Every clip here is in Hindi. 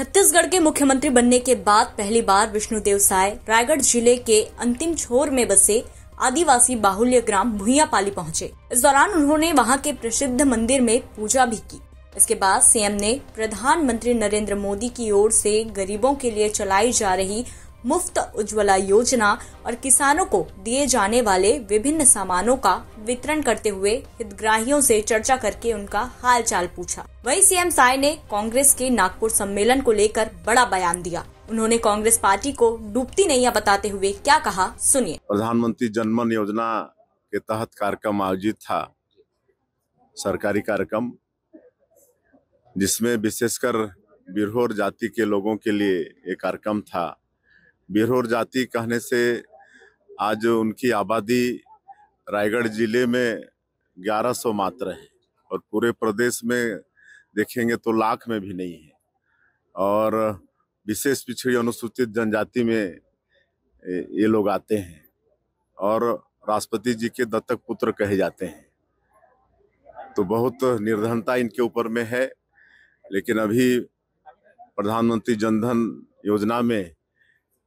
छत्तीसगढ़ के मुख्यमंत्री बनने के बाद पहली बार विष्णुदेव साय रायगढ़ जिले के अंतिम छोर में बसे आदिवासी बाहुल्य ग्राम भुइयापाली पहुंचे। इस दौरान उन्होंने वहां के प्रसिद्ध मंदिर में पूजा भी की। इसके बाद सीएम ने प्रधानमंत्री नरेंद्र मोदी की ओर से गरीबों के लिए चलाई जा रही मुफ्त उज्ज्वला योजना और किसानों को दिए जाने वाले विभिन्न सामानों का वितरण करते हुए हितग्राहियों से चर्चा करके उनका हाल चाल पूछा। वहीं सीएम साय ने कांग्रेस के नागपुर सम्मेलन को लेकर बड़ा बयान दिया। उन्होंने कांग्रेस पार्टी को डूबती नैया बताते हुए क्या कहा, सुनिए। प्रधानमंत्री जनधन योजना के तहत कार्यक्रम आयोजित था, सरकारी कार्यक्रम, जिसमें विशेषकर बिरहोर जाति के लोगों के लिए एक कार्यक्रम था। बिरहोर जाति कहने से आज उनकी आबादी रायगढ़ जिले में 1100 मात्र है और पूरे प्रदेश में देखेंगे तो लाख में भी नहीं है। और विशेष पिछड़ी अनुसूचित जनजाति में ये लोग आते हैं और राष्ट्रपति जी के दत्तक पुत्र कहे जाते हैं। तो बहुत निर्धनता इनके ऊपर में है, लेकिन अभी प्रधानमंत्री जनधन योजना में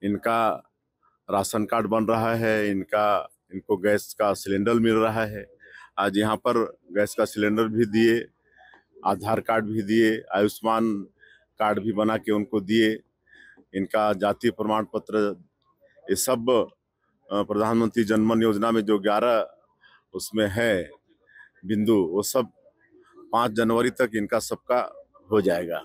इनका राशन कार्ड बन रहा है, इनको गैस का सिलेंडर मिल रहा है। आज यहाँ पर गैस का सिलेंडर भी दिए, आधार कार्ड भी दिए, आयुष्मान कार्ड भी बना के उनको दिए, इनका जाति प्रमाण पत्र, ये सब प्रधानमंत्री जनधन योजना में जो 11 उसमें है बिंदु, वो सब 5 जनवरी तक इनका सबका हो जाएगा।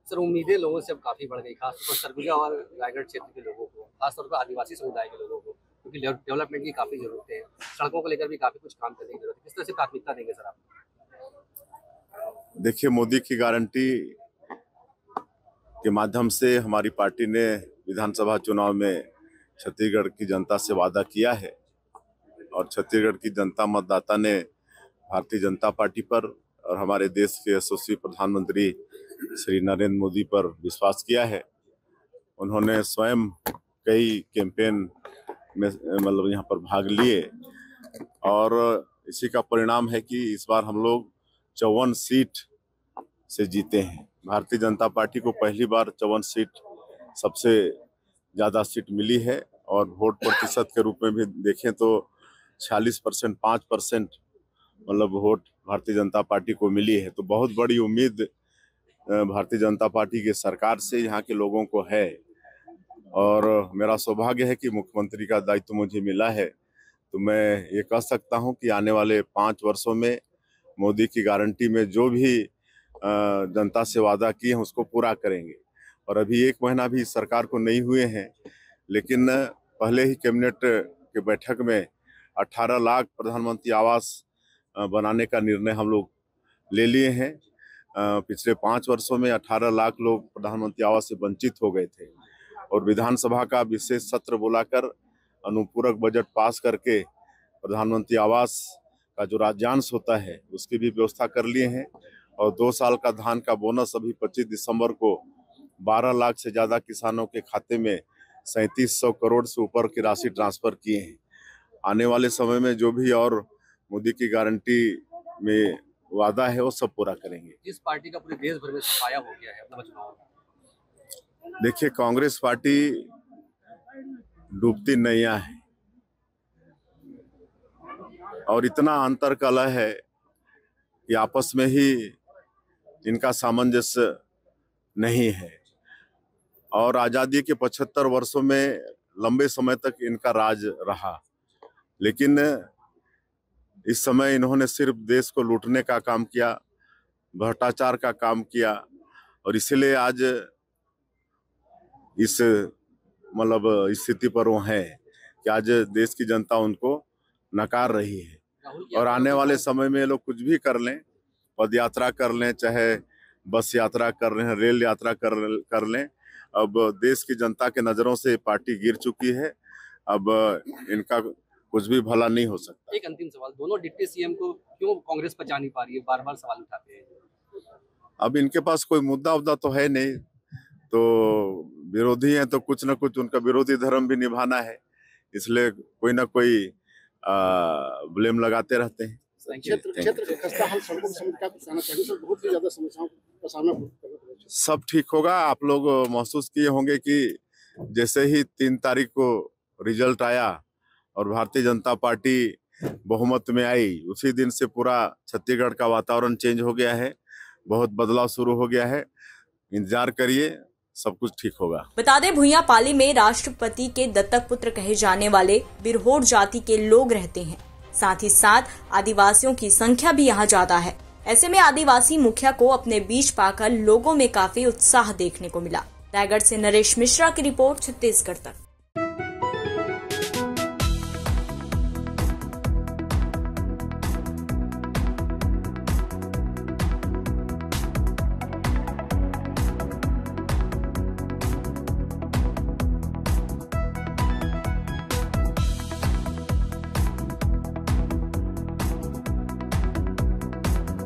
सर, उम्मीदें लोगों से अब काफी बढ़ गई, खासतौर पर सरगुजा और रायगढ़ क्षेत्र के लोगों को, खासतौर पर आदिवासी समुदाय के लोगों को, क्योंकि डेवलपमेंट की काफी जरूरत है, सड़कों को लेकर भी काफी कुछ काम करने की जरूरत है। किस तरह से प्राथमिकता देंगे सर आप? देखिए, मोदी की गारंटी के माध्यम से हमारी पार्टी ने विधानसभा चुनाव में छत्तीसगढ़ की जनता से वादा किया है और छत्तीसगढ़ की जनता मतदाता ने भारतीय जनता पार्टी पर और हमारे देश के यशस्वी प्रधानमंत्री श्री नरेंद्र मोदी पर विश्वास किया है। उन्होंने स्वयं कई कैंपेन में मतलब यहाँ पर भाग लिए और इसी का परिणाम है कि इस बार हम लोग 54 सीट से जीते हैं। भारतीय जनता पार्टी को पहली बार 54 सीट सबसे ज़्यादा सीट मिली है और वोट प्रतिशत के रूप में भी देखें तो 46%, 5% मतलब वोट भारतीय जनता पार्टी को मिली है। तो बहुत बड़ी उम्मीद भारतीय जनता पार्टी की सरकार से यहाँ के लोगों को है और मेरा सौभाग्य है कि मुख्यमंत्री का दायित्व मुझे मिला है। तो मैं ये कह सकता हूँ कि आने वाले 5 वर्षों में मोदी की गारंटी में जो भी जनता से वादा किए हैं उसको पूरा करेंगे। और अभी 1 महीना भी सरकार को नहीं हुए हैं, लेकिन पहले ही कैबिनेट के बैठक में 18 लाख प्रधानमंत्री आवास बनाने का निर्णय हम लोग ले लिए हैं। पिछले 5 वर्षों में 18 लाख लोग प्रधानमंत्री आवास से वंचित हो गए थे और विधानसभा का विशेष सत्र बुलाकर अनुपूरक बजट पास करके प्रधानमंत्री आवास का जो राज्यांश होता है उसकी भी व्यवस्था कर लिए हैं। और 2 साल का धान का बोनस अभी 25 दिसंबर को 12 लाख से ज़्यादा किसानों के खाते में 3700 करोड़ से ऊपर की राशि ट्रांसफर किए हैं। आने वाले समय में जो भी और मोदी की गारंटी में वादा है वो सब पूरा करेंगे। जिस पार्टी का पूरे देश भर में सफाया हो गया है अपना चुनाव, देखिए, कांग्रेस पार्टी डूबती नैया है और इतना अंतर कलह है कि आपस में ही इनका सामंजस्य नहीं है। और आज़ादी के 75 वर्षों में लंबे समय तक इनका राज रहा, लेकिन इस समय इन्होंने सिर्फ देश को लूटने का काम किया, भ्रष्टाचार का काम किया और इसलिए आज इस मतलब स्थिति पर वो हैं कि आज देश की जनता उनको नकार रही है। और आने वाले समय में ये लोग कुछ भी कर लें, पद यात्रा कर लें, चाहे बस यात्रा कर रहे हैं, रेल यात्रा कर लें, अब देश की जनता के नज़रों से पार्टी गिर चुकी है। अब इनका कुछ भी भला नहीं हो सकता। एक अंतिम सवाल, दोनों डिप्टी सीएम को क्यों कांग्रेस बचा नहीं पा रही है? बार बार सवाल उठाते हैं। अब इनके पास कोई मुद्दा तो है नहीं, तो विरोधी हैं तो कुछ ना कुछ उनका विरोधी धर्म भी निभाना है, इसलिए कोई ना कोई ब्लेम लगाते रहते हैं। क्षेत्र के खस्ता हाल सड़कों की समस्या बहुत ही ज्यादा समस्याओं का सामना सब ठीक होगा। आप लोग महसूस किए होंगे कि जैसे ही 3 तारीख को रिजल्ट आया और भारतीय जनता पार्टी बहुमत में आई, उसी दिन से पूरा छत्तीसगढ़ का वातावरण चेंज हो गया है, बहुत बदलाव शुरू हो गया है। इंतजार करिए, सब कुछ ठीक होगा। बता दें, भुइयापाली में राष्ट्रपति के दत्तक पुत्र कहे जाने वाले बिरहोर जाति के लोग रहते हैं। साथ ही साथ आदिवासियों की संख्या भी यहाँ ज्यादा है। ऐसे में आदिवासी मुखिया को अपने बीच पाकर लोगों में काफी उत्साह देखने को मिला। रायगढ़ से नरेश मिश्रा की रिपोर्ट, छत्तीसगढ़ तक।